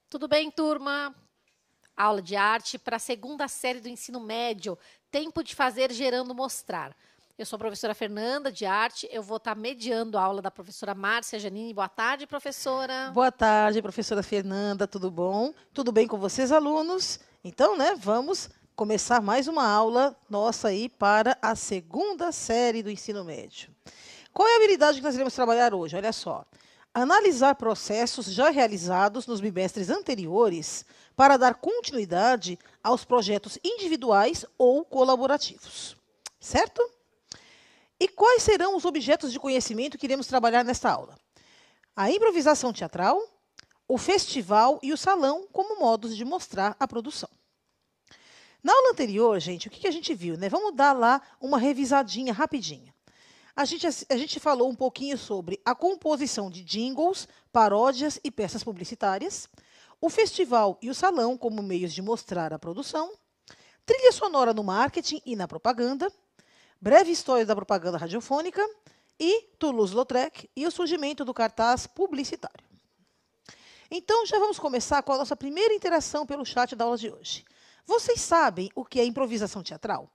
Tudo bem, turma? Aula de arte para a segunda série do ensino médio. Tempo de fazer, gerando, mostrar. Eu sou a professora Fernanda, de arte. Eu vou estar mediando a aula da professora Márcia Janine. Boa tarde, professora. Boa tarde, professora Fernanda, tudo bom? Tudo bem com vocês, alunos? Então, vamos começar mais uma aula nossa aí para a segunda série do ensino médio. Qual é a habilidade que nós iremos trabalhar hoje? Olha só. Analisar processos já realizados nos bimestres anteriores para dar continuidade aos projetos individuais ou colaborativos. Certo? E quais serão os objetos de conhecimento que iremos trabalhar nesta aula? A improvisação teatral, o festival e o salão como modos de mostrar a produção. Na aula anterior, gente, o que a gente viu? Vamos dar lá uma revisadinha rapidinha. A gente falou um pouquinho sobre a composição de jingles, paródias e peças publicitárias, o festival e o salão como meios de mostrar a produção, trilha sonora no marketing e na propaganda, breve história da propaganda radiofônica e Toulouse-Lautrec e o surgimento do cartaz publicitário. Então, já vamos começar com a nossa primeira interação pelo chat da aula de hoje. Vocês sabem o que é improvisação teatral?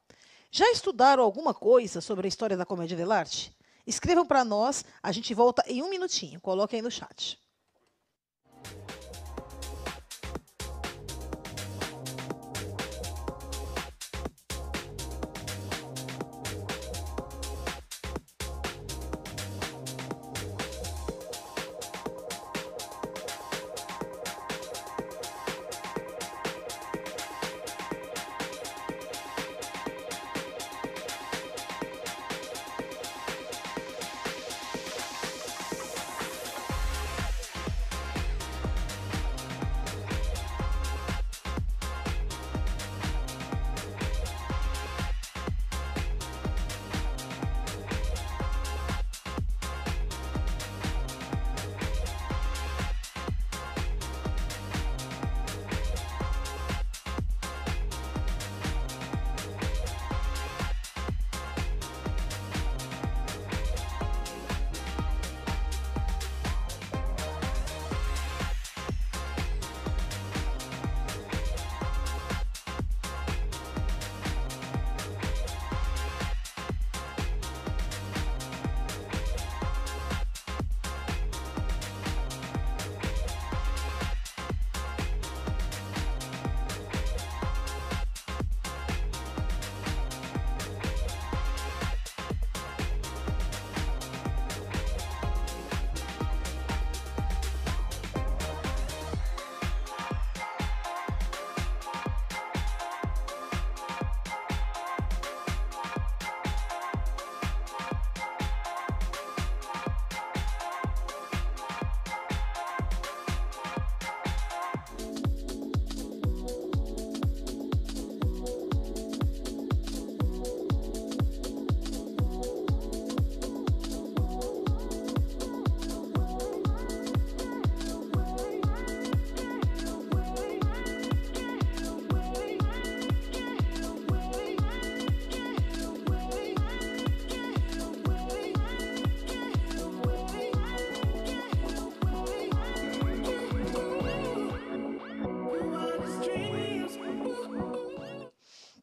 Já estudaram alguma coisa sobre a história da comédia dell'arte? Escrevam para nós, a gente volta em um minutinho. Coloquem aí no chat.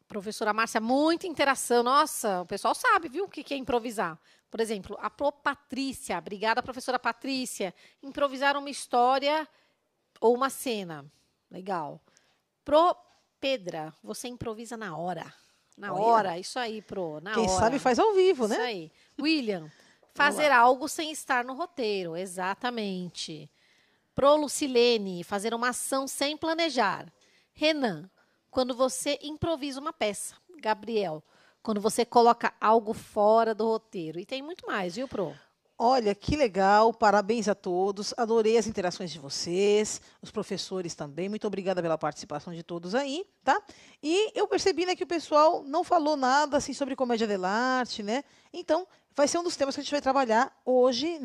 Professora Márcia, muita interação. Nossa, o pessoal sabe, viu, o que é improvisar. Por exemplo, a Patrícia, obrigada, professora Patrícia. Improvisar uma história ou uma cena. Legal. Pedra, você improvisa na hora. Na Olha. hora, isso aí, na Quem hora. sabe faz ao vivo, né? Isso aí. William, fazer algo sem estar no roteiro. Exatamente. Lucilene, fazer uma ação sem planejar. Renan, quando você improvisa uma peça. Gabriel, quando você coloca algo fora do roteiro. E tem muito mais, viu, Pro? Olha, que legal, parabéns a todos, adorei as interações de vocês, os professores também, muito obrigada pela participação de todos aí, tá? E eu percebi, que o pessoal não falou nada, assim, sobre comédia dell'arte, Então, vai ser um dos temas que a gente vai trabalhar hoje,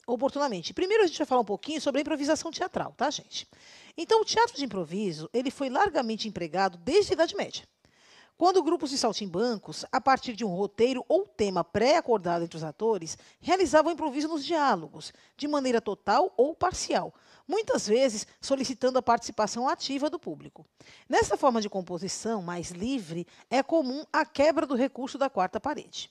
oportunamente. Primeiro, a gente vai falar um pouquinho sobre a improvisação teatral, tá, gente? Então, o teatro de improviso, ele foi largamente empregado desde a Idade Média. quando grupos de saltimbancos, a partir de um roteiro ou tema pré-acordado entre os atores, realizavam improviso nos diálogos, de maneira total ou parcial, muitas vezes solicitando a participação ativa do público. Nessa forma de composição mais livre, é comum a quebra do recurso da quarta parede.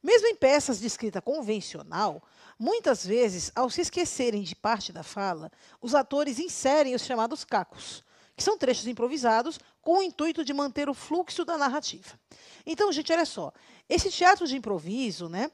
Mesmo em peças de escrita convencional, muitas vezes, ao se esquecerem de parte da fala, os atores inserem os chamados cacos, que são trechos improvisados com o intuito de manter o fluxo da narrativa. Então, gente, olha só, esse teatro de improviso, né?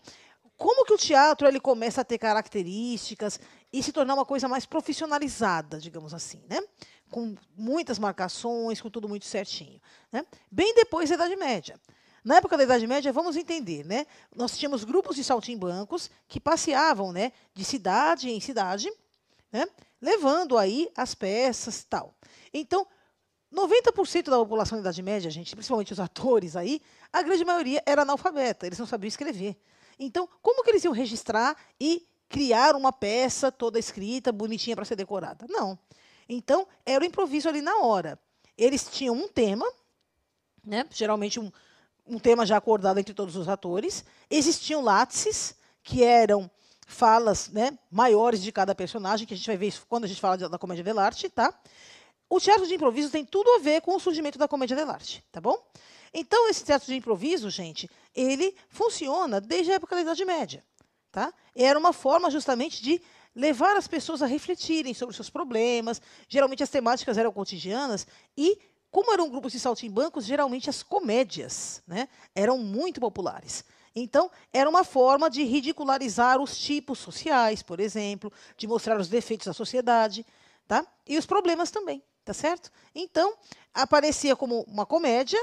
Como que o teatro ele começa a ter características e se tornar uma coisa mais profissionalizada, digamos assim, né? Com muitas marcações, com tudo muito certinho, né? Bem depois da Idade Média. Na época da Idade Média, vamos entender, né? Nós tínhamos grupos de saltimbancos que passeavam, né, de cidade em cidade, né, levando aí as peças e tal. Então, 90% da população da Idade Média, gente, principalmente os atores aí, a grande maioria era analfabeta, eles não sabiam escrever. Então, como que eles iam registrar e criar uma peça toda escrita, bonitinha para ser decorada? Não. Então, era o improviso ali na hora. Eles tinham um tema, né, geralmente um tema já acordado entre todos os atores. Existiam látices, que eram falas, né, maiores de cada personagem, que a gente vai ver isso quando a gente fala da comédia dell'arte, tá? O teatro de improviso tem tudo a ver com o surgimento da comédia dell'arte, tá bom? Então, esse teatro de improviso, gente, ele funciona desde a época da Idade Média, tá? Era uma forma justamente de levar as pessoas a refletirem sobre os seus problemas. Geralmente as temáticas eram cotidianas e, como eram grupos de saltimbancos, geralmente as comédias, né, eram muito populares. Então, era uma forma de ridicularizar os tipos sociais, por exemplo, de mostrar os defeitos da sociedade, tá? E os problemas também, tá certo? Então, aparecia como uma comédia,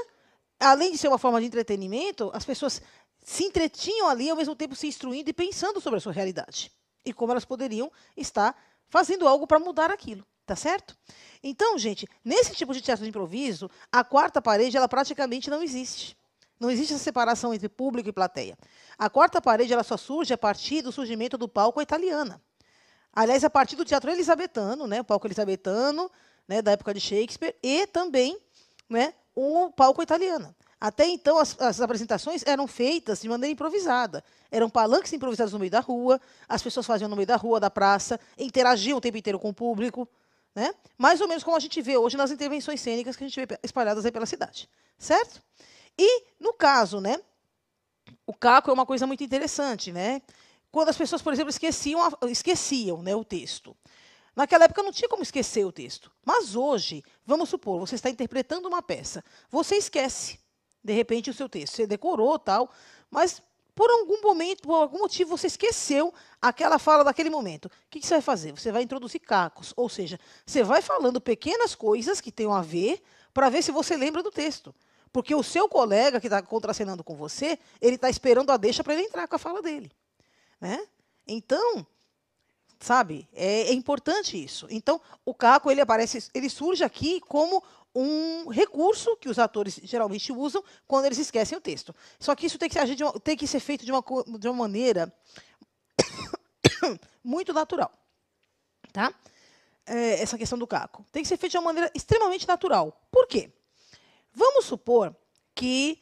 além de ser uma forma de entretenimento, as pessoas se entretinham ali, ao mesmo tempo se instruindo e pensando sobre a sua realidade. E como elas poderiam estar fazendo algo para mudar aquilo. Tá certo? Então, gente, nesse tipo de teatro de improviso, a quarta parede ela praticamente não existe. Não existe essa separação entre público e plateia. A quarta parede ela só surge a partir do surgimento do palco à italiana. Aliás, a partir do teatro elisabetano, né, o palco elisabetano, né, da época de Shakespeare, e também, né, o palco italiano. Até então, as apresentações eram feitas de maneira improvisada. Eram palanques improvisados no meio da rua, as pessoas faziam no meio da rua, da praça, interagiam o tempo inteiro com o público. Né? Mais ou menos como a gente vê hoje nas intervenções cênicas que a gente vê espalhadas aí pela cidade. Certo? E, no caso, né, o caco é uma coisa muito interessante. Né? Quando as pessoas, por exemplo, esqueciam, né, o texto. Naquela época não tinha como esquecer o texto. Mas hoje, vamos supor, você está interpretando uma peça. Você esquece, de repente, o seu texto. Você decorou, tal, mas por algum momento, por algum motivo, você esqueceu aquela fala daquele momento. O que você vai fazer? Você vai introduzir cacos, ou seja, você vai falando pequenas coisas que tenham a ver para ver se você lembra do texto. Porque o seu colega que está contracenando com você, ele está esperando a deixa para ele entrar com a fala dele. Né? Então, sabe, é importante isso. Então, o caco ele surge aqui como um recurso que os atores geralmente usam quando eles esquecem o texto. Só que isso tem que ser feito de uma maneira muito natural. Tá? Essa questão do caco. Tem que ser feito de uma maneira extremamente natural. Por quê? Vamos supor que,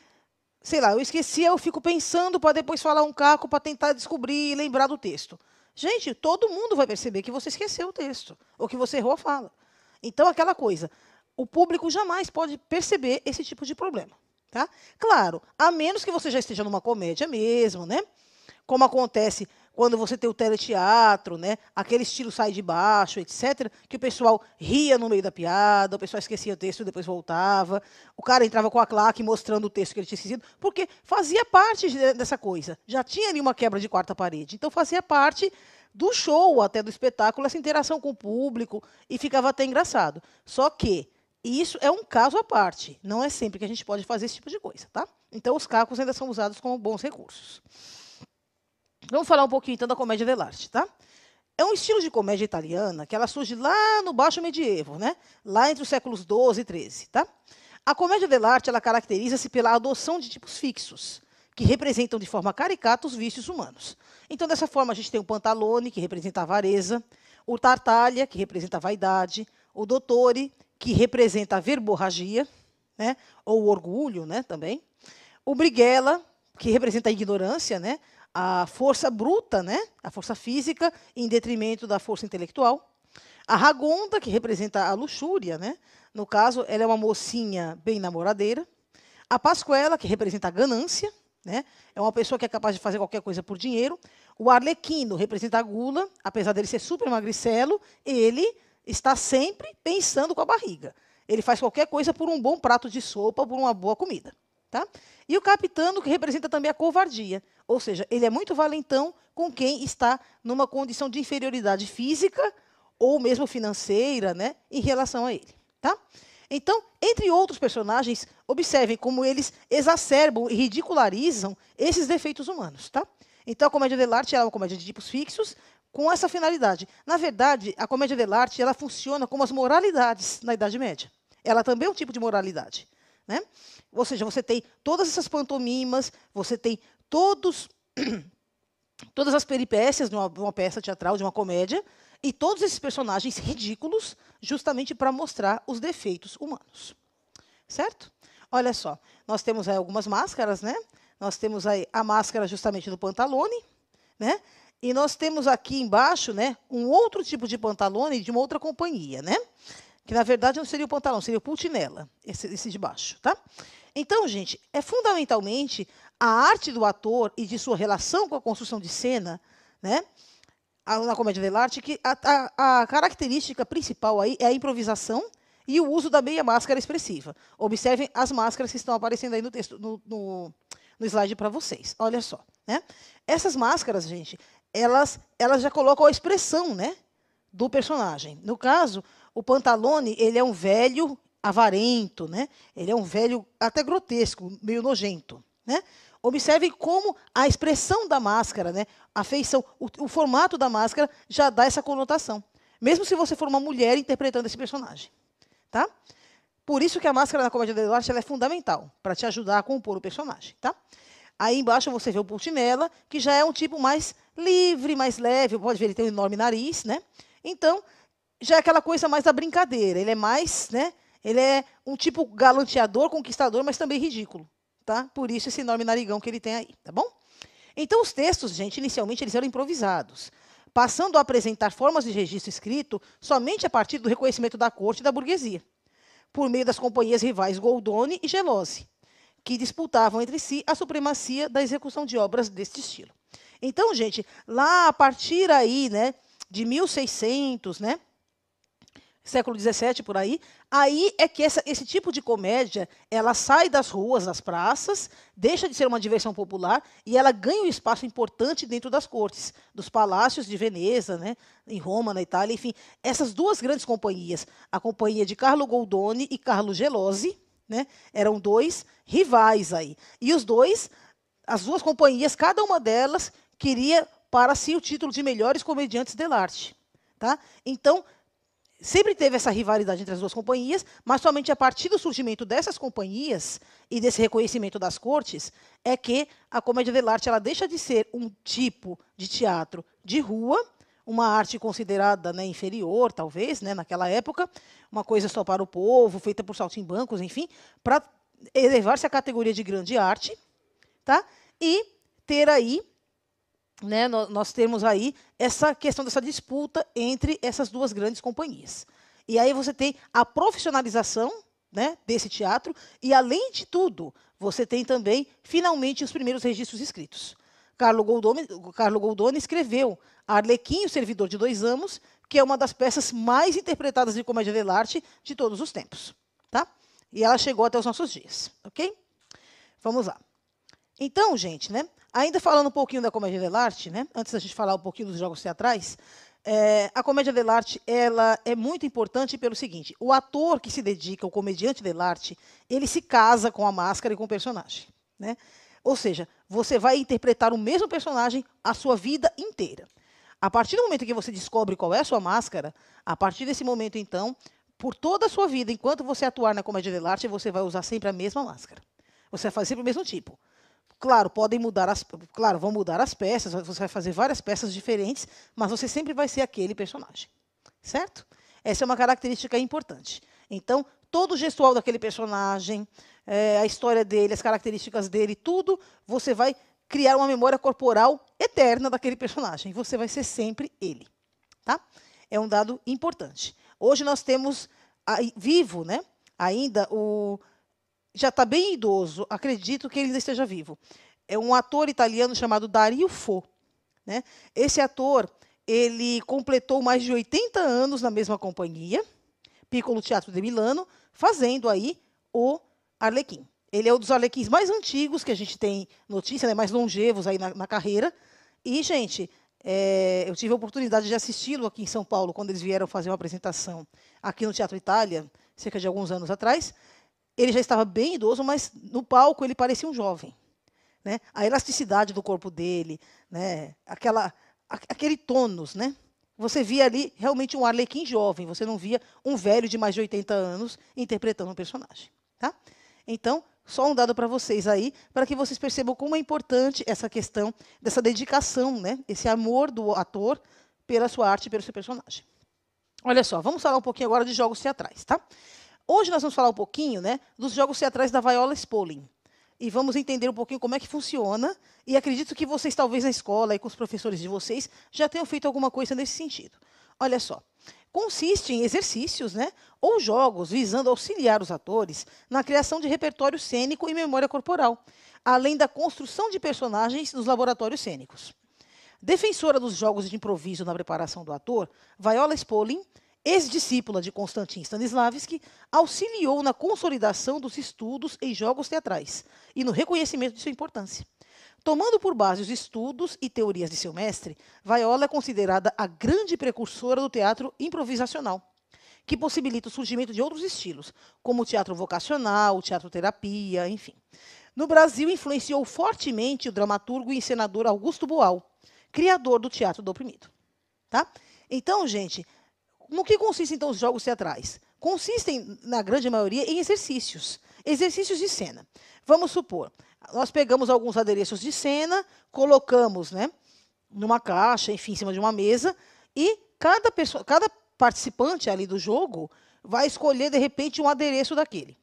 sei lá, eu esqueci, eu fico pensando para depois falar um caco para tentar descobrir e lembrar do texto. Gente, todo mundo vai perceber que você esqueceu o texto ou que você errou a fala. Então, aquela coisa, o público jamais pode perceber esse tipo de problema. Tá? Claro, a menos que você já esteja numa comédia mesmo, né? Como acontece quando você tem o teleteatro, né? Aquele estilo sai de baixo, etc., que o pessoal ria no meio da piada, o pessoal esquecia o texto e depois voltava, o cara entrava com a claque mostrando o texto que ele tinha esquecido, porque fazia parte dessa coisa. Já tinha ali uma quebra de quarta parede. Então, fazia parte do show, até do espetáculo, essa interação com o público, e ficava até engraçado. Só que isso é um caso à parte. Não é sempre que a gente pode fazer esse tipo de coisa. Tá? Então, os cacos ainda são usados como bons recursos. Vamos falar um pouquinho, então, da comédia dell'arte, tá? É um estilo de comédia italiana que ela surge lá no Baixo Medievo, né? Lá entre os séculos XII e XIII, tá? A comédia dell'arte ela caracteriza-se pela adoção de tipos fixos, que representam de forma caricata os vícios humanos. Então, dessa forma, a gente tem o Pantalone, que representa a avareza, o Tartaglia, que representa a vaidade, o Dottore, que representa a verborragia, né? Ou o orgulho, né, também. O Brighella, que representa a ignorância, né? A força bruta, né? A força física, em detrimento da força intelectual. A Ragonda, que representa a luxúria, né? No caso, ela é uma mocinha bem namoradeira. A Pasquela, que representa a ganância, né? É uma pessoa que é capaz de fazer qualquer coisa por dinheiro. O Arlequino representa a gula, apesar dele ser super magricelo, ele está sempre pensando com a barriga. Ele faz qualquer coisa por um bom prato de sopa, por uma boa comida. Tá? E o Capitano, que representa também a covardia, ou seja, ele é muito valentão com quem está numa condição de inferioridade física ou mesmo financeira, né, em relação a ele. Tá? Então, entre outros personagens, observem como eles exacerbam e ridicularizam esses defeitos humanos. Tá? Então, a comédia dell'arte é uma comédia de tipos fixos, com essa finalidade. Na verdade, a comédia dell'arte ela funciona como as moralidades na Idade Média. Ela também é um tipo de moralidade. Né? Ou seja, você tem todas essas pantomimas, você tem todas as peripécias de uma peça teatral, de uma comédia, e todos esses personagens ridículos, justamente para mostrar os defeitos humanos. Certo? Olha só, nós temos aí algumas máscaras, né? Nós temos aí a máscara justamente do Pantalone, né? E nós temos aqui embaixo, né, um outro tipo de Pantalone de uma outra companhia, né? Que na verdade não seria o Pantalone, seria o Pulcinella, esse de baixo, tá? Então, gente, é fundamentalmente a arte do ator e de sua relação com a construção de cena, né? Na comédia dell'arte, que a característica principal aí é a improvisação e o uso da meia máscara expressiva. Observem as máscaras que estão aparecendo aí no texto, no slide para vocês. Olha só, né? Essas máscaras, gente, elas já colocam a expressão, né, do personagem. No caso, o Pantalone, ele é um velho avarento, né? Ele é um velho até grotesco, meio nojento, né? Observe como a expressão da máscara, né? A feição, o formato da máscara já dá essa conotação. Mesmo se você for uma mulher interpretando esse personagem, tá? Por isso que a máscara na comédia dell'arte ela é fundamental para te ajudar a compor o personagem, tá? Aí embaixo você vê o Pulcinella, que já é um tipo mais livre, mais leve. Pode ver, ele tem um enorme nariz, né? Então, já é aquela coisa mais da brincadeira. Ele é mais, né? Ele é um tipo galanteador, conquistador, mas também ridículo, tá? Por isso esse enorme narigão que ele tem aí, tá bom? Então, os textos, gente, inicialmente eles eram improvisados, passando a apresentar formas de registro escrito somente a partir do reconhecimento da corte e da burguesia, por meio das companhias rivais Goldoni e Gelose, que disputavam entre si a supremacia da execução de obras deste estilo. Então, gente, lá a partir aí, né, de 1600, né, século XVII, por aí é que esse tipo de comédia ela sai das ruas, das praças, deixa de ser uma diversão popular e ela ganha um espaço importante dentro das cortes, dos palácios de Veneza, né, em Roma, na Itália, enfim. Essas duas grandes companhias, a companhia de Carlo Goldoni e Carlo Gelose, né, eram dois rivais aí. E as duas companhias, cada uma delas queria para si o título de melhores comediantes dell'arte. Tá? Então, sempre teve essa rivalidade entre as duas companhias, mas somente a partir do surgimento dessas companhias e desse reconhecimento das cortes é que a comédia dell'arte ela deixa de ser um tipo de teatro de rua, uma arte considerada, né, inferior, talvez, né, naquela época, uma coisa só para o povo, feita por saltimbancos, enfim, para elevar-se à categoria de grande arte, tá? E ter aí, né, nós temos aí essa questão dessa disputa entre essas duas grandes companhias. E aí você tem a profissionalização, né, desse teatro e, além de tudo, você tem também, finalmente, os primeiros registros escritos. Carlo Goldoni escreveu Arlequim, o Servidor de 2 Amos, que é uma das peças mais interpretadas de comédia dell'arte de todos os tempos. Tá? E ela chegou até os nossos dias. Ok? Vamos lá. Então, gente, né, ainda falando um pouquinho da comédia dell'arte, né, antes da gente falar um pouquinho dos jogos teatrais, a comédia dell'arte ela é muito importante pelo seguinte: o ator que se dedica, o comediante dell'arte, ele se casa com a máscara e com o personagem. Né? Ou seja, você vai interpretar o mesmo personagem a sua vida inteira. A partir do momento que você descobre qual é a sua máscara, a partir desse momento, então, por toda a sua vida, enquanto você atuar na comédia dell'arte, você vai usar sempre a mesma máscara. Você vai fazer sempre o mesmo tipo. Claro, vão mudar as peças, você vai fazer várias peças diferentes, mas você sempre vai ser aquele personagem. Certo? Essa é uma característica importante. Então, todo o gestual daquele personagem, a história dele, as características dele, tudo, você vai criar uma memória corporal eterna daquele personagem. Você vai ser sempre ele. Tá? É um dado importante. Hoje nós temos vivo, né? Ainda já está bem idoso, acredito que ele ainda esteja vivo. É um ator italiano chamado Dario Fo. Né? Esse ator, ele completou mais de 80 anos na mesma companhia, Piccolo Teatro de Milano, fazendo aí o Arlequim. Ele é um dos Arlequins mais antigos que a gente tem notícia, né, mais longevos aí na carreira. E, gente, eu tive a oportunidade de assisti-lo aqui em São Paulo, quando eles vieram fazer uma apresentação aqui no Teatro Itália, cerca de alguns anos atrás. Ele já estava bem idoso, mas no palco ele parecia um jovem. Né? A elasticidade do corpo dele, né? Aquele tônus, né? Você via ali realmente um Arlequim jovem, você não via um velho de mais de 80 anos interpretando um personagem. Tá? Então, só um dado para vocês aí, para que vocês percebam como é importante essa questão dessa dedicação, né? Esse amor do ator pela sua arte e pelo seu personagem. Olha só, vamos falar um pouquinho agora de jogos teatrais. Tá? Hoje nós vamos falar um pouquinho, né, dos jogos teatrais da Viola Spolin. E vamos entender um pouquinho como é que funciona. E acredito que vocês, talvez na escola e com os professores de vocês, já tenham feito alguma coisa nesse sentido. Olha só, consiste em exercícios, né, ou jogos visando auxiliar os atores na criação de repertório cênico e memória corporal, além da construção de personagens nos laboratórios cênicos. Defensora dos jogos de improviso na preparação do ator, Viola Spolin, ex-discípula de Konstantin Stanislavski, auxiliou na consolidação dos estudos em jogos teatrais e no reconhecimento de sua importância. Tomando por base os estudos e teorias de seu mestre, Viola é considerada a grande precursora do teatro improvisacional, que possibilita o surgimento de outros estilos, como o teatro vocacional, o teatro-terapia, enfim. No Brasil, influenciou fortemente o dramaturgo e encenador Augusto Boal, criador do Teatro do Oprimido. Tá? Então, gente, no que consistem, então, os jogos teatrais? Consistem, na grande maioria, em exercícios. Exercícios de cena. Vamos supor, nós pegamos alguns adereços de cena, colocamos, né, numa caixa, enfim, em cima de uma mesa, e cada participante ali do jogo vai escolher, de repente, um adereço daquele.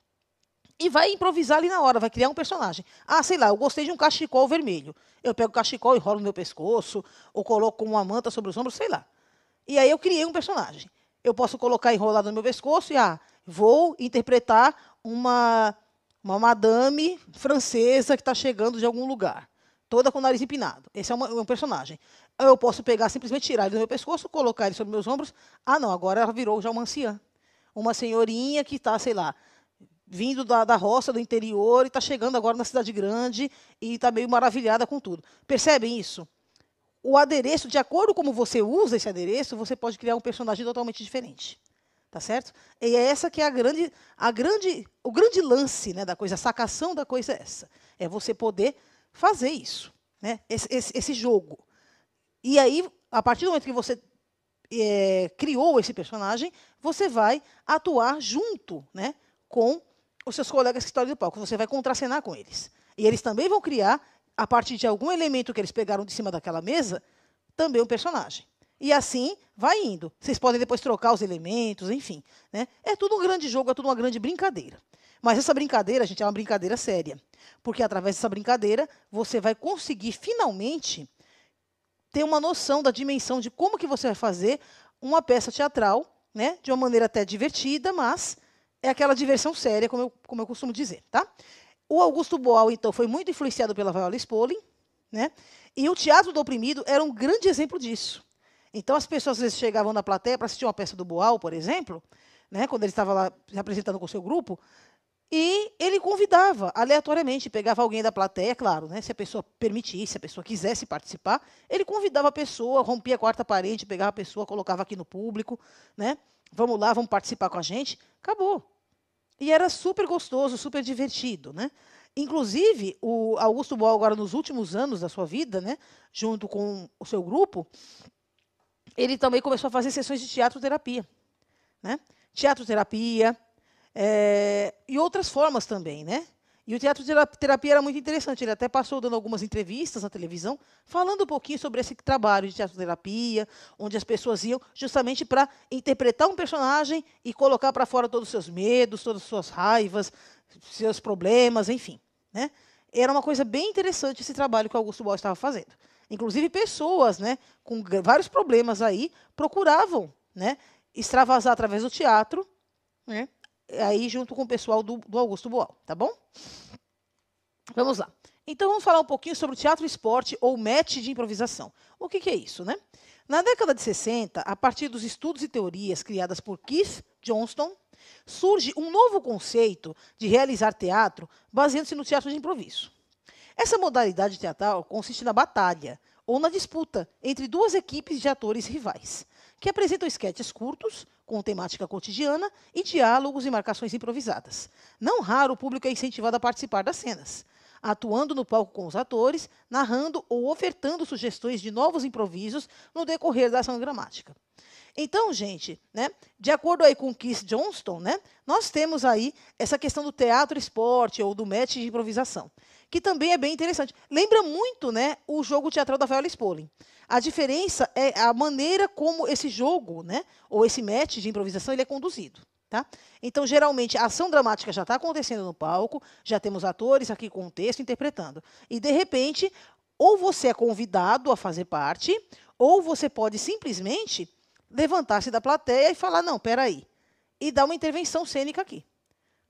E vai improvisar ali na hora, vai criar um personagem. Ah, sei lá, eu gostei de um cachecol vermelho. Eu pego o cachecol, enrolo no meu pescoço, ou coloco uma manta sobre os ombros, sei lá. E aí eu criei um personagem. Eu posso colocar enrolado no meu pescoço e vou interpretar uma madame francesa que está chegando de algum lugar, toda com o nariz empinado. Esse é um personagem. Eu posso pegar, simplesmente tirar ele do meu pescoço, colocar ele sobre meus ombros. Ah, não, agora ela virou já uma anciã. Uma senhorinha que está, sei lá, vindo da roça, do interior, e está chegando agora na cidade grande e está meio maravilhada com tudo. Percebem isso? O adereço, de acordo com como você usa esse adereço, você pode criar um personagem totalmente diferente. Tá certo? E é essa que é o grande lance, né, da coisa, a sacação da coisa é essa. É você poder fazer isso, né, esse jogo. E aí, a partir do momento que você criou esse personagem, você vai atuar junto, né, com os seus colegas que estão ali no palco. Você vai contracenar com eles. E eles também vão criar, a partir de algum elemento que eles pegaram de cima daquela mesa, também um personagem. E assim vai indo. Vocês podem depois trocar os elementos, enfim. Né? É tudo um grande jogo, é tudo uma grande brincadeira. Mas essa brincadeira, gente, é uma brincadeira séria. Porque através dessa brincadeira, você vai conseguir finalmente ter uma noção da dimensão de como que você vai fazer uma peça teatral, né? De uma maneira até divertida, mas é aquela diversão séria, como eu costumo dizer. Tá? O Augusto Boal, então, foi muito influenciado pela Viola Spolin, né? E o Teatro do Oprimido era um grande exemplo disso. Então, as pessoas às vezes chegavam na plateia para assistir uma peça do Boal, por exemplo, né, quando ele estava lá se apresentando com o seu grupo, e ele convidava aleatoriamente, pegava alguém da plateia, claro, né, se a pessoa permitisse, se a pessoa quisesse participar, ele convidava a pessoa, rompia a quarta parede, pegava a pessoa, colocava aqui no público, né, vamos lá, vamos participar com a gente, acabou. E era super gostoso, super divertido, né? Inclusive, o Augusto Boal, agora nos últimos anos da sua vida, né, junto com o seu grupo, ele também começou a fazer sessões de teatro-terapia. Né? Teatro-terapia e outras formas também. Né? E o teatro terapia era muito interessante. Ele até passou dando algumas entrevistas na televisão, falando um pouquinho sobre esse trabalho de teatro terapia, onde as pessoas iam justamente para interpretar um personagem e colocar para fora todos os seus medos, todas as suas raivas, seus problemas, enfim, né? Era uma coisa bem interessante esse trabalho que o Augusto Boal estava fazendo. Inclusive, pessoas, né, com vários problemas aí procuravam, né, extravasar através do teatro, né, aí junto com o pessoal do Augusto Boal, tá bom? Vamos lá. Então, vamos falar um pouquinho sobre o teatro esporte ou match de improvisação. O que é isso, né? Na década de 60, a partir dos estudos e teorias criadas por Keith Johnston, surge um novo conceito de realizar teatro baseando-se no teatro de improviso. Essa modalidade teatral consiste na batalha ou na disputa entre duas equipes de atores rivais, que apresentam esquetes curtos, com temática cotidiana e diálogos e marcações improvisadas. Não raro, o público é incentivado a participar das cenas, atuando no palco com os atores, narrando ou ofertando sugestões de novos improvisos no decorrer da ação dramática. Então, gente, né, de acordo aí com Keith Johnston, né, nós temos aí essa questão do teatro esporte ou do match de improvisação, que também é bem interessante. Lembra muito, né, o jogo teatral da Viola Spolin. A diferença é a maneira como esse jogo, né, ou esse match de improvisação, ele é conduzido. Tá? Então, geralmente, a ação dramática já está acontecendo no palco, já temos atores aqui com o texto interpretando. E, de repente, ou você é convidado a fazer parte, ou você pode simplesmente levantar-se da plateia e falar, não, peraí, e dar uma intervenção cênica aqui.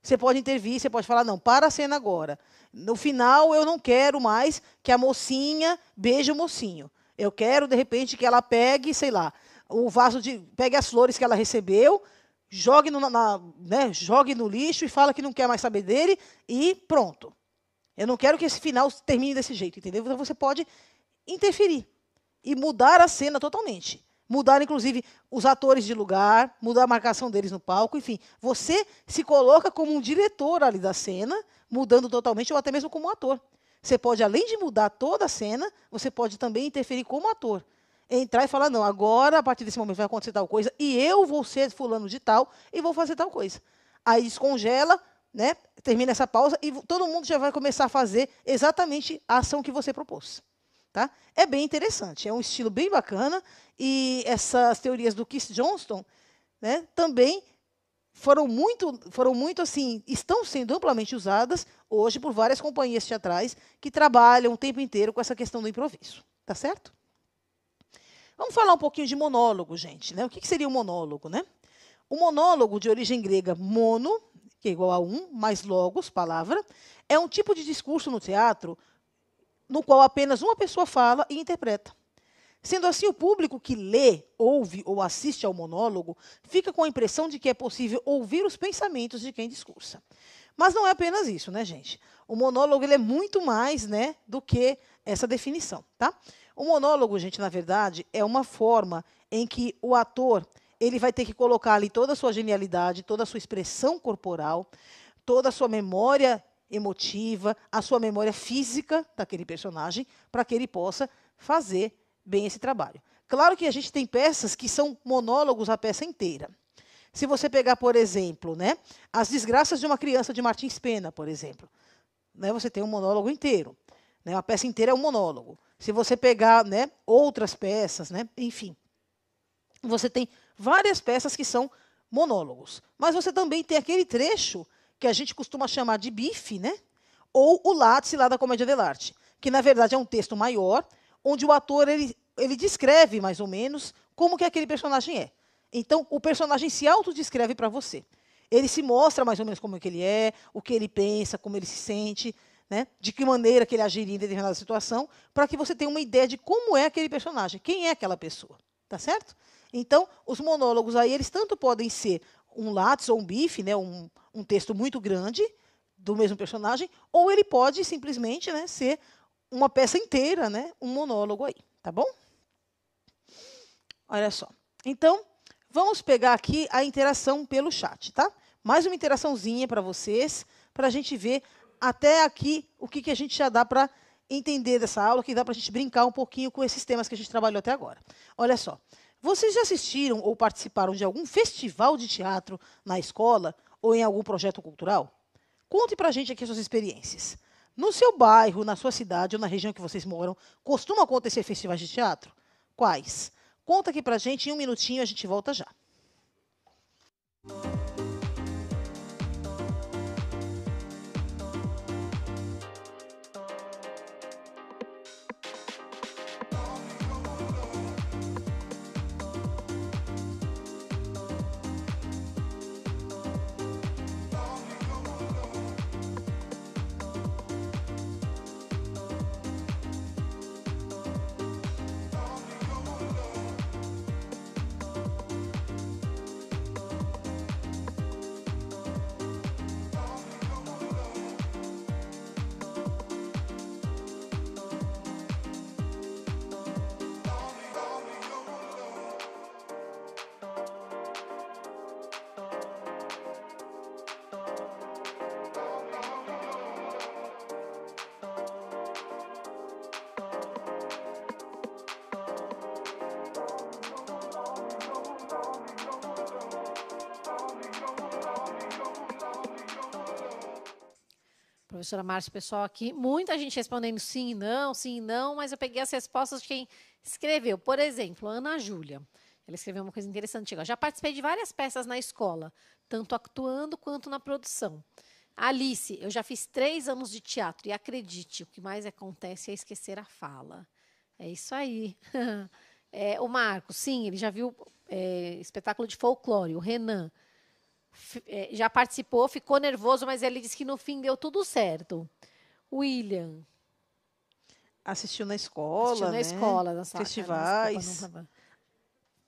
Você pode intervir, você pode falar, não, para a cena agora. No final, eu não quero mais que a mocinha beije o mocinho. Eu quero, de repente, que ela pegue, sei lá, o vaso pegue as flores que ela recebeu, jogue jogue no lixo e fala que não quer mais saber dele e pronto. Eu não quero que esse final termine desse jeito, entendeu? Então você pode interferir e mudar a cena totalmente. Mudar, inclusive, os atores de lugar, mudar a marcação deles no palco, enfim. Você se coloca como um diretor ali da cena, mudando totalmente, ou até mesmo como um ator. Você pode, além de mudar toda a cena, você pode também interferir como ator. Entrar e falar, não, agora, a partir desse momento, vai acontecer tal coisa, e eu vou ser fulano de tal, e vou fazer tal coisa. Aí descongela, né, termina essa pausa, e todo mundo já vai começar a fazer exatamente a ação que você propôs. Tá? É bem interessante, é um estilo bem bacana, e essas teorias do Keith Johnston, né, também foram muito assim, estão sendo amplamente usadas hoje por várias companhias teatrais que trabalham o tempo inteiro com essa questão do improviso. Tá certo? Vamos falar um pouquinho de monólogo, gente. Né? O que seria um monólogo? Né? O monólogo, de origem grega mono, que é igual a um, mais logos, palavra, é um tipo de discurso no teatro no qual apenas uma pessoa fala e interpreta. Sendo assim, o público que lê, ouve ou assiste ao monólogo fica com a impressão de que é possível ouvir os pensamentos de quem discursa. Mas não é apenas isso, né, gente? O monólogo ele é muito mais, né, do que essa definição, tá? O monólogo, gente, na verdade, é uma forma em que o ator ele vai ter que colocar ali toda a sua genialidade, toda a sua expressão corporal, toda a sua memória emotiva, a sua memória física daquele personagem, para que ele possa fazer bem esse trabalho. Claro que a gente tem peças que são monólogos a peça inteira. Se você pegar, por exemplo, né, As Desgraças de uma Criança, de Martins Pena, por exemplo, né, você tem um monólogo inteiro. Né, a peça inteira é um monólogo. Se você pegar, né, outras peças, né, enfim, você tem várias peças que são monólogos. Mas você também tem aquele trecho que a gente costuma chamar de bife, né, ou o látice lá da Comédia dell'arte, que, na verdade, é um texto maior, onde o ator ele descreve, mais ou menos, como que aquele personagem é. Então, o personagem se autodescreve para você. Ele se mostra mais ou menos como é que ele é, o que ele pensa, como ele se sente, né, de que maneira que ele agiria em determinada situação, para que você tenha uma ideia de como é aquele personagem, quem é aquela pessoa. Tá certo? Então, os monólogos aí, eles tanto podem ser um látice ou um bife, né, um texto muito grande do mesmo personagem, ou ele pode simplesmente, né, ser uma peça inteira, né, um monólogo aí. Tá bom? Olha só. Então, vamos pegar aqui a interação pelo chat, tá? Mais uma interaçãozinha para vocês, para a gente ver até aqui o que a gente já dá para entender dessa aula, que dá para a gente brincar um pouquinho com esses temas que a gente trabalhou até agora. Olha só. Vocês já assistiram ou participaram de algum festival de teatro na escola ou em algum projeto cultural? Conte para a gente aqui as suas experiências. No seu bairro, na sua cidade ou na região que vocês moram, costumam acontecer festivais de teatro? Quais? Conta aqui para a gente, em um minutinho a gente volta já. Professora Márcia, pessoal aqui, muita gente respondendo sim e não, mas eu peguei as respostas de quem escreveu. Por exemplo, Ana Júlia. Ela escreveu uma coisa interessante. Já participei de várias peças na escola, tanto actuando quanto na produção. Alice, eu já fiz 3 anos de teatro e acredite, o que mais acontece é esquecer a fala. É isso aí. O Marco, sim, ele já viu espetáculo de folclore. O Renan já participou, ficou nervoso, mas ele disse que no fim deu tudo certo. William. Assistiu na escola, né? Escola, na festivais. Desculpa,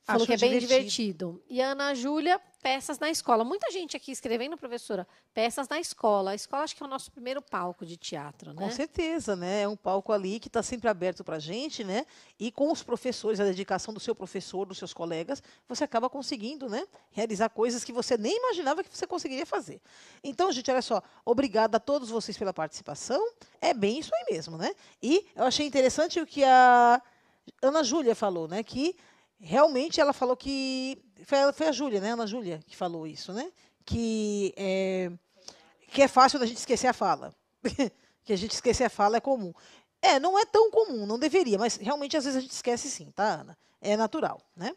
falou que é bem divertido. E a Ana Júlia, peças na escola. Muita gente aqui escrevendo, professora, peças na escola. A escola acho que é o nosso primeiro palco de teatro, né? Com certeza, né? É um palco ali que está sempre aberto para a gente, né? E com os professores, a dedicação do seu professor, dos seus colegas, você acaba conseguindo, né? Realizar coisas que você nem imaginava que você conseguiria fazer. Então, gente, olha só, obrigada a todos vocês pela participação. É bem isso aí mesmo, né? E eu achei interessante o que a Ana Júlia falou, né? Que realmente ela falou que. Foi a Júlia, né? Ana Júlia, que falou isso, né? Que é fácil da gente esquecer a fala. Que a gente esquecer a fala é comum. Não é tão comum, não deveria, mas realmente às vezes a gente esquece sim, tá, Ana? É natural, né?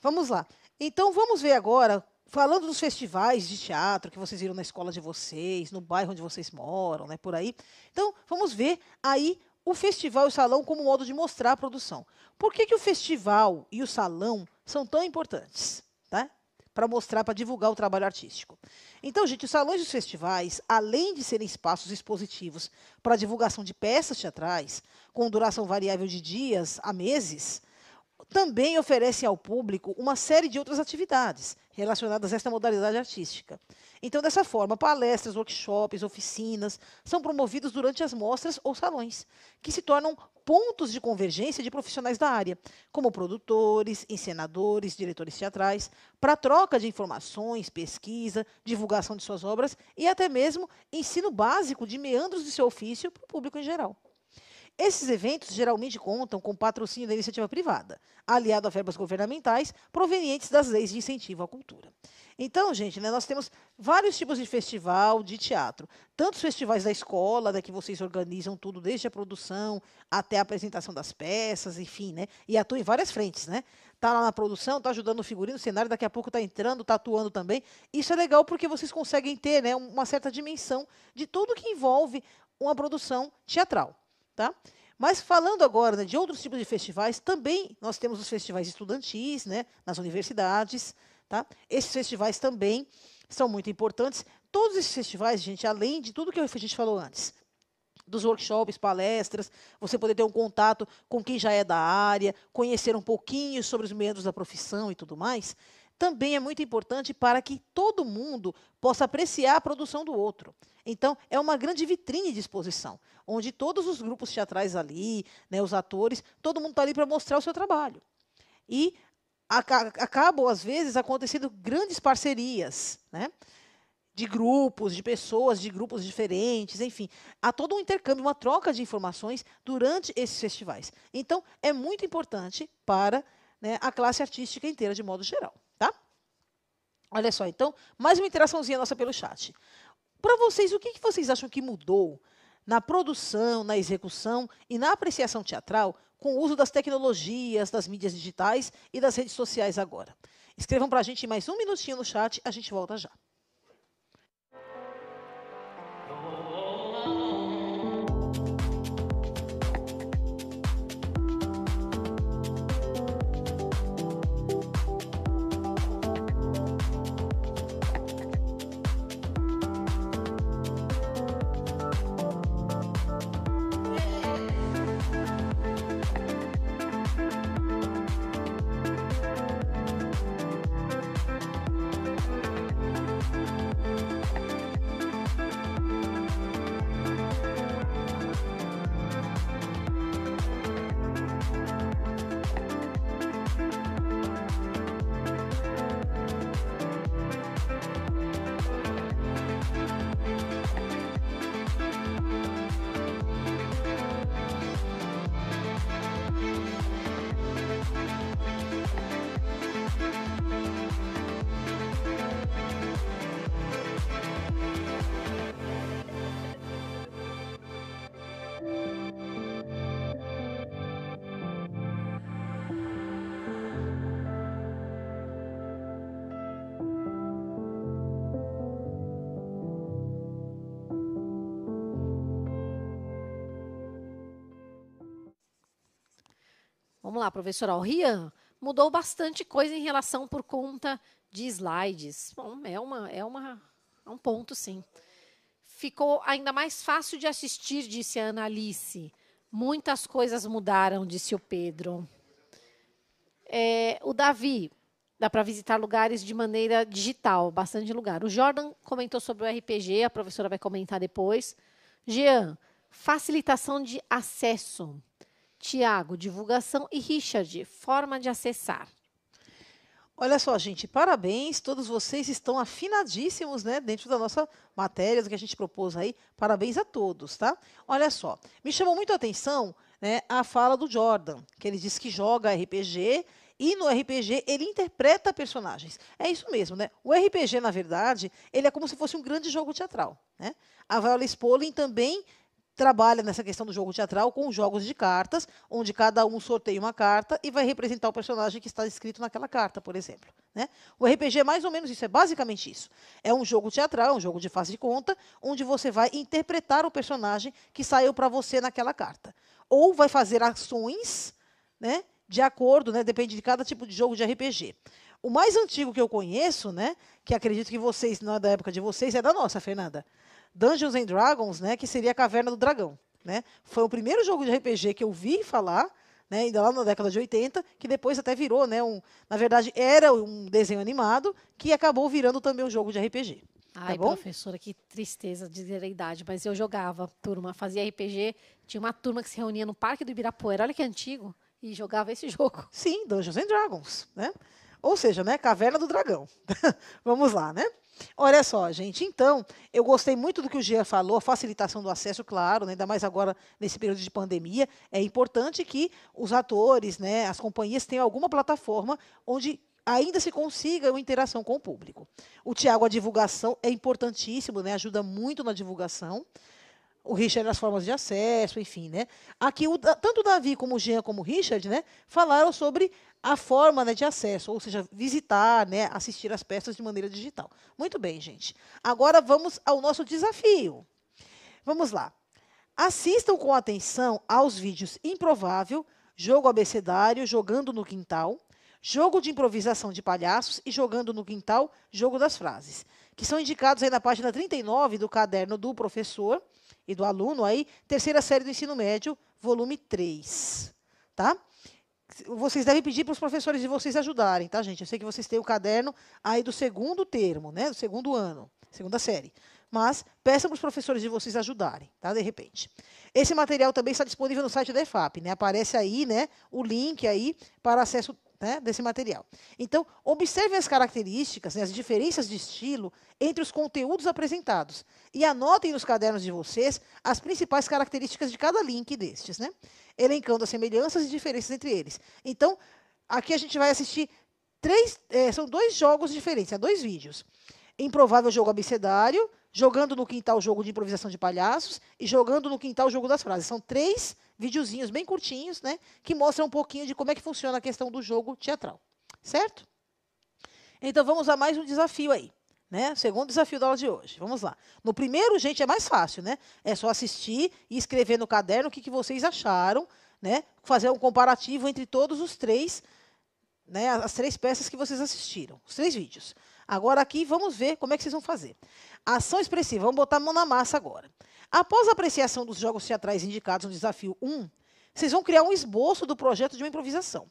Vamos lá. Então, vamos ver agora, falando dos festivais de teatro que vocês viram na escola de vocês, no bairro onde vocês moram, né, por aí. Então, vamos ver aí o festival e o salão como modo de mostrar a produção. Por que o festival e o salão são tão importantes? Tá? Para mostrar, para divulgar o trabalho artístico. Então, gente, os salões e os festivais, além de serem espaços expositivos para a divulgação de peças teatrais, com duração variável de dias a meses, também oferecem ao público uma série de outras atividades relacionadas a esta modalidade artística. Então, dessa forma, palestras, workshops, oficinas são promovidos durante as mostras ou salões, que se tornam pontos de convergência de profissionais da área, como produtores, encenadores, diretores teatrais, para troca de informações, pesquisa, divulgação de suas obras e até mesmo ensino básico de meandros de seu ofício para o público em geral. Esses eventos geralmente contam com patrocínio da iniciativa privada, aliado a verbas governamentais provenientes das leis de incentivo à cultura. Então, gente, né, nós temos vários tipos de festival de teatro. Tanto os festivais da escola, né, que vocês organizam tudo, desde a produção até a apresentação das peças, enfim, né, e atuam em várias frentes, né? Está lá na produção, está ajudando no figurino, no cenário, daqui a pouco está entrando, está atuando também. Isso é legal porque vocês conseguem ter, né, uma certa dimensão de tudo que envolve uma produção teatral. Tá? Mas falando agora, né, de outros tipos de festivais, também nós temos os festivais estudantis, né, nas universidades. Tá? Esses festivais também são muito importantes. Todos esses festivais, gente, além de tudo que a gente falou antes, dos workshops, palestras, você poder ter um contato com quem já é da área, conhecer um pouquinho sobre os meandros da profissão e tudo mais, também é muito importante para que todo mundo possa apreciar a produção do outro. Então, é uma grande vitrine de exposição, onde todos os grupos teatrais ali, né, os atores, todo mundo está ali para mostrar o seu trabalho. E acabam, às vezes, acontecendo grandes parcerias, né? De grupos, de pessoas, de grupos diferentes, enfim. Há todo um intercâmbio, uma troca de informações durante esses festivais. Então, é muito importante para, né, a classe artística inteira, de modo geral. Tá? Olha só, então, mais uma interaçãozinha nossa pelo chat. Para vocês, o que vocês acham que mudou na produção, na execução e na apreciação teatral com o uso das tecnologias, das mídias digitais e das redes sociais agora? Escrevam para a gente mais um minutinho no chat, a gente volta já. Vamos lá, professora. O Rian mudou bastante coisa em relação por conta de slides. Bom, é um ponto, sim. Ficou ainda mais fácil de assistir, disse a Ana Alice. Muitas coisas mudaram, disse o Pedro. O Davi, dá para visitar lugares de maneira digital, bastante lugar. O Jordan comentou sobre o RPG, a professora vai comentar depois. Jean, facilitação de acesso. Tiago, divulgação. E Richard, forma de acessar. Olha só, gente, parabéns, todos vocês estão afinadíssimos, né, dentro da nossa matéria, do que a gente propôs aí. Parabéns a todos, tá? Olha só, me chamou muito a atenção, né, a fala do Jordan, que ele disse que joga RPG e no RPG ele interpreta personagens. É isso mesmo, né? O RPG, na verdade, ele é como se fosse um grande jogo teatral, né? A Viola Spolin também trabalha nessa questão do jogo teatral com jogos de cartas, onde cada um sorteia uma carta e vai representar o personagem que está escrito naquela carta, por exemplo, né? O RPG é mais ou menos isso, é basicamente isso. É um jogo teatral, um jogo de faz de conta, onde você vai interpretar o personagem que saiu para você naquela carta. Ou vai fazer ações, né, de acordo, né, depende de cada tipo de jogo de RPG. O mais antigo que eu conheço, né, que acredito que vocês, não é da época de vocês, é da nossa, Fernanda. Dungeons and Dragons, né, que seria a Caverna do Dragão, né? Foi o primeiro jogo de RPG que eu vi falar, né, ainda lá na década de 80, que depois até virou, né, na verdade era um desenho animado que acabou virando também um jogo de RPG. Ai, tá bom? professora, que tristeza dizer a idade, mas eu jogava turma, fazia RPG, tinha uma turma que se reunia no Parque do Ibirapuera, olha que antigo, e jogava esse jogo. Sim, Dungeons and Dragons, né? Ou seja, né, Caverna do Dragão. Vamos lá, né? Olha só, gente, então, eu gostei muito do que o Jean falou, a facilitação do acesso, claro, né, ainda mais agora nesse período de pandemia, é importante que os atores, né, as companhias tenham alguma plataforma onde ainda se consiga uma interação com o público. O Tiago, a divulgação é importantíssimo, né, ajuda muito na divulgação. O Richard, as formas de acesso, enfim, né? Aqui, tanto o Davi como o Jean, como o Richard, né, falaram sobre a forma, né, de acesso, ou seja, visitar, né, assistir as peças de maneira digital. Muito bem, gente. Agora vamos ao nosso desafio. Vamos lá. Assistam com atenção aos vídeos Improvável, Jogo Abecedário, Jogando no Quintal, Jogo de Improvisação de Palhaços e Jogando no Quintal, Jogo das Frases, que são indicados aí na página 39 do caderno do professor e do aluno aí, terceira série do ensino médio, volume 3, tá? Vocês devem pedir para os professores de vocês ajudarem, tá, gente? Eu sei que vocês têm o caderno aí do segundo termo, né, do segundo ano, segunda série. Mas peçam para os professores de vocês ajudarem, tá, de repente. Esse material também está disponível no site da EFAP, né? Aparece aí, né, o link aí para acesso, né, desse material. Então, observem as características, né, as diferenças de estilo entre os conteúdos apresentados e anotem nos cadernos de vocês as principais características de cada link destes, né, elencando as semelhanças e diferenças entre eles. Então, aqui a gente vai assistir são 2 jogos diferentes, 2 vídeos. Improvável Jogo Abecedário, jogando no quintal o jogo de improvisação de palhaços e jogando no quintal o jogo das frases. São 3 videozinhos bem curtinhos, né, que mostram um pouquinho de como é que funciona a questão do jogo teatral. Certo? Então, vamos a mais um desafio aí. Né? Segundo desafio da aula de hoje. Vamos lá. No primeiro, gente, é mais fácil, né? É só assistir e escrever no caderno o que vocês acharam, né? Fazer um comparativo entre todos os 3, né? As 3 peças que vocês assistiram, os 3 vídeos. Agora aqui, vamos ver como é que vocês vão fazer. Ação expressiva, vamos botar a mão na massa agora. Após a apreciação dos jogos teatrais indicados no desafio 1, vocês vão criar um esboço do projeto de uma improvisação.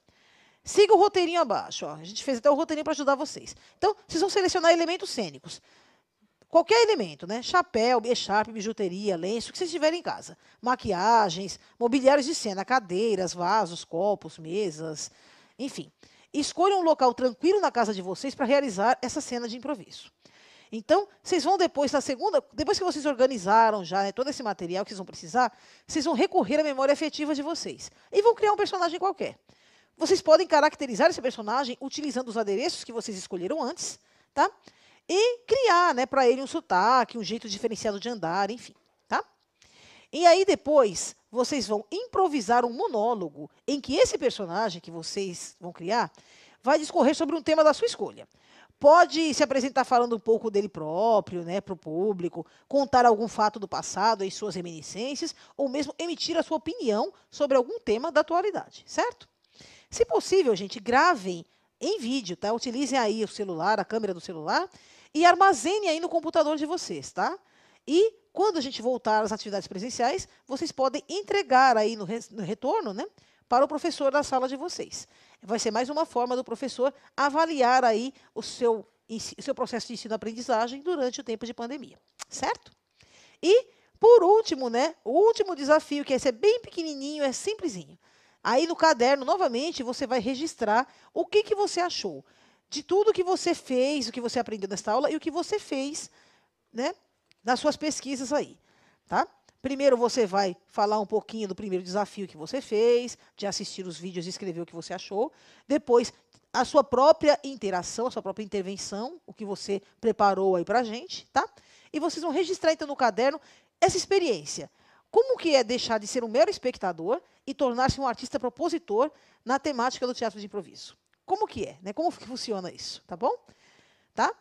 Siga o roteirinho abaixo. Ó. A gente fez até o roteirinho para ajudar vocês. Então, vocês vão selecionar elementos cênicos. Qualquer elemento, né? Chapéu, echarpe, bijuteria, lenço, o que vocês tiverem em casa. Maquiagens, mobiliários de cena, cadeiras, vasos, copos, mesas, enfim. Escolham um local tranquilo na casa de vocês para realizar essa cena de improviso. Então, vocês vão depois, depois que vocês organizaram já, né, todo esse material que vocês vão precisar, vocês vão recorrer à memória afetiva de vocês. E vão criar um personagem qualquer. Vocês podem caracterizar esse personagem utilizando os adereços que vocês escolheram antes, tá? E criar, né, para ele um sotaque, um jeito diferenciado de andar, enfim, tá? E aí depois vocês vão improvisar um monólogo em que esse personagem que vocês vão criar vai discorrer sobre um tema da sua escolha. Pode se apresentar falando um pouco dele próprio, né, para o público, contar algum fato do passado em suas reminiscências, ou mesmo emitir a sua opinião sobre algum tema da atualidade, certo? Se possível, gente, gravem em vídeo, tá? Utilizem aí o celular, a câmera do celular, e armazenem aí no computador de vocês, tá? E quando a gente voltar às atividades presenciais, vocês podem entregar aí no retorno, né, para o professor da sala de vocês. Vai ser mais uma forma do professor avaliar aí o seu processo de ensino-aprendizagem durante o tempo de pandemia, certo? E, por último, né, o último desafio, que esse é bem pequenininho, é simplesinho. Aí no caderno, novamente, você vai registrar o que você achou de tudo que você fez, o que você aprendeu nesta aula e o que você fez, né, nas suas pesquisas aí, tá? Primeiro você vai falar um pouquinho do primeiro desafio que você fez, de assistir os vídeos e escrever o que você achou. Depois, a sua própria interação, a sua própria intervenção, o que você preparou aí para a gente, tá? E vocês vão registrar, então, no caderno essa experiência. Como que é deixar de ser um mero espectador e tornar-se um artista propositor na temática do teatro de improviso? Como que é? Né? Como que funciona isso? Tá bom? Tá?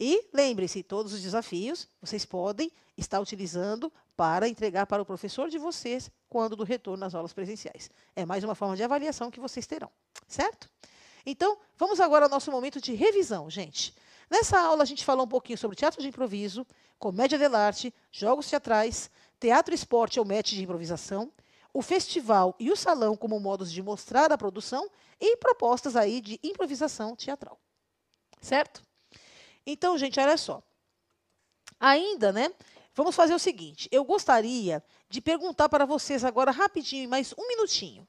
E lembre-se, todos os desafios vocês podem estar utilizando para entregar para o professor de vocês quando do retorno nas aulas presenciais. É mais uma forma de avaliação que vocês terão. Certo? Então, vamos agora ao nosso momento de revisão, gente. Nessa aula, a gente falou um pouquinho sobre teatro de improviso, comédia dell'arte, jogos teatrais, teatro, esporte ou match de improvisação, o festival e o salão como modos de mostrar a produção e propostas aí de improvisação teatral. Certo? Então, gente, olha só. Ainda, né? Vamos fazer o seguinte. Eu gostaria de perguntar para vocês agora rapidinho, mais um minutinho.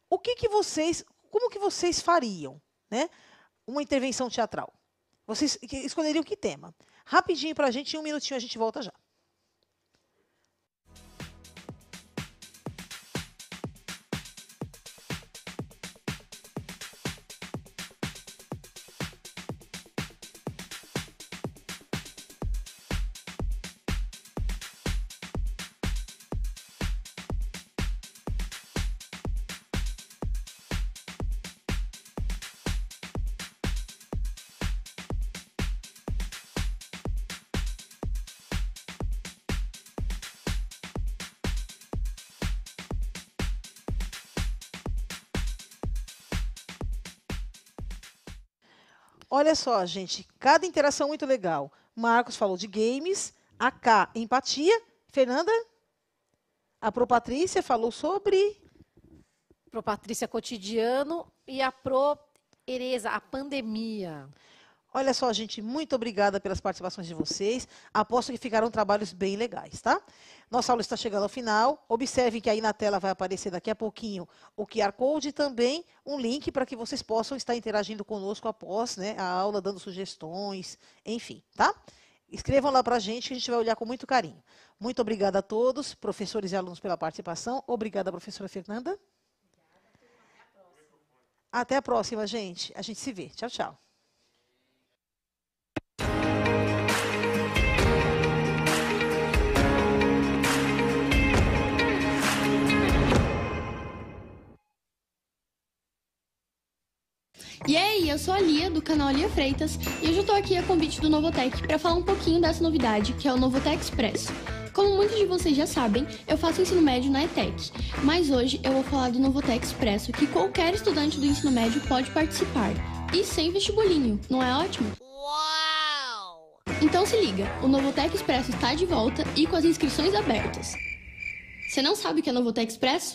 Como que vocês fariam, né, uma intervenção teatral? Vocês escolheriam que tema? Rapidinho para a gente, em um minutinho a gente volta já. Olha só, gente, cada interação muito legal. Marcos falou de games, a K, empatia. Fernanda? A Pro Patrícia falou sobre... Pro Patrícia, cotidiano. E a Pro Ereza, a pandemia. Olha só, gente, muito obrigada pelas participações de vocês. Aposto que ficaram trabalhos bem legais, tá? Nossa aula está chegando ao final. Observem que aí na tela vai aparecer daqui a pouquinho o QR Code e também um link para que vocês possam estar interagindo conosco após, né, a aula, dando sugestões, enfim, tá? Escrevam lá para a gente que a gente vai olhar com muito carinho. Muito obrigada a todos, professores e alunos, pela participação. Obrigada, professora Fernanda. Até a próxima, gente. A gente se vê. Tchau, tchau. eu sou a Lia, do canal Lia Freitas, e hoje eu tô aqui a convite do Novotec para falar um pouquinho dessa novidade, que é o Novotec Expresso. Como muitos de vocês já sabem, eu faço ensino médio na ETEC, mas hoje eu vou falar do Novotec Expresso, que qualquer estudante do ensino médio pode participar, e sem vestibulinho, não é ótimo? Uau! Então se liga, o Novotec Expresso está de volta e com as inscrições abertas. Você não sabe o que é Novotec Expresso?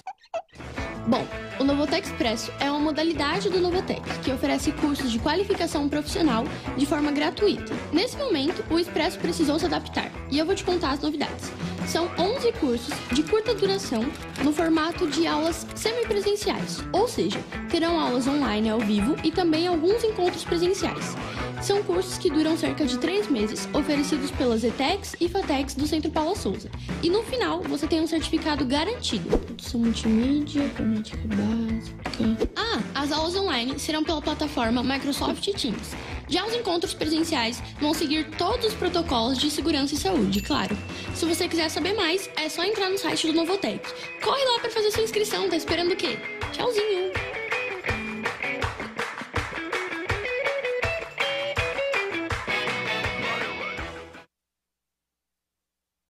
Bom, o Novotec Expresso é uma modalidade do Novotec, que oferece cursos de qualificação profissional de forma gratuita. Nesse momento, o Expresso precisou se adaptar, e eu vou te contar as novidades. São 11 cursos de curta duração no formato de aulas semipresenciais, ou seja, terão aulas online ao vivo e também alguns encontros presenciais. São cursos que duram cerca de 3 meses, oferecidos pelas ETECs e FATECs do Centro Paula Souza. E no final, você tem um certificado garantido. Produção multimídia, fonética básica... as aulas online serão pela plataforma Microsoft Teams. Já os encontros presenciais vão seguir todos os protocolos de segurança e saúde, claro. Se você quiser saber mais, é só entrar no site do Novotec. Corre lá para fazer sua inscrição, tá esperando o quê? Tchauzinho!